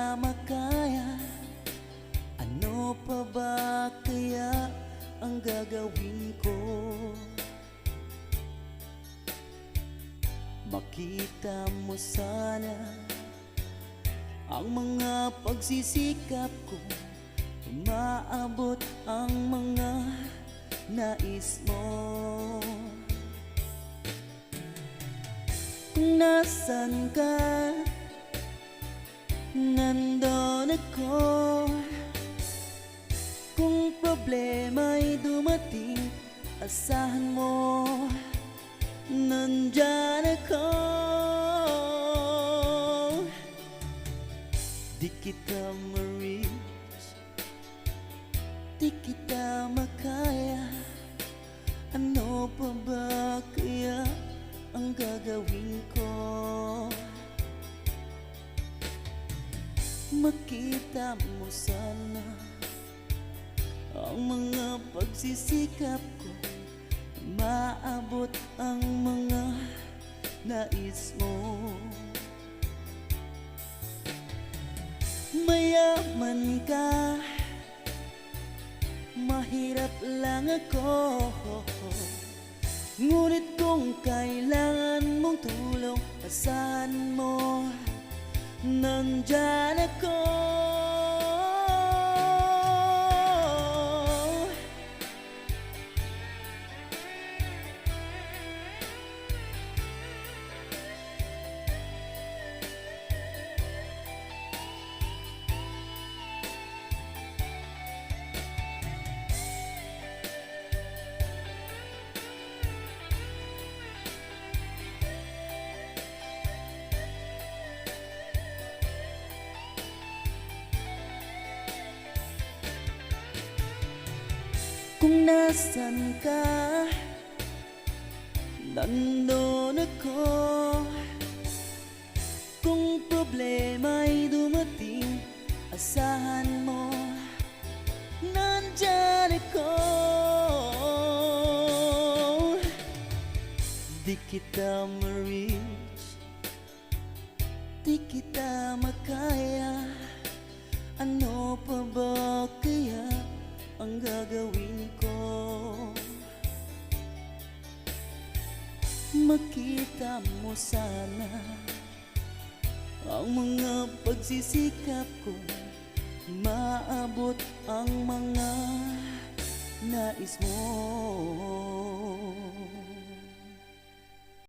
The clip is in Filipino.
kita makaya, ano pa ba kaya ang gagawin ko? Makita mo sana ang mga pagsisikap ko, maabot ang mga nais mo. Kung nasan ka, nandun ako. Kung problema'y dumating, asahan mo, nandyan ako. Di kita ma-reach, di kita makaya, ano pa ba kaya ang gagawin ko? Makita mo sana ang mga pagsisikap ko, maabot ang mga nais mo. Mayaman ka, mahirap lang ako, ngunit kung kailangan mong tulong, asahan mo, nandyan ako. Kung nasan ka, nandun ako. Kung problema'y dumating, asahan mo, nandyan ako. Di kita ma-reach, di kita makaya, ano pa ba kaya ang gagawin ko? Makita mo sana ang mga pagsisikap ko, maabot ang mga nais mo.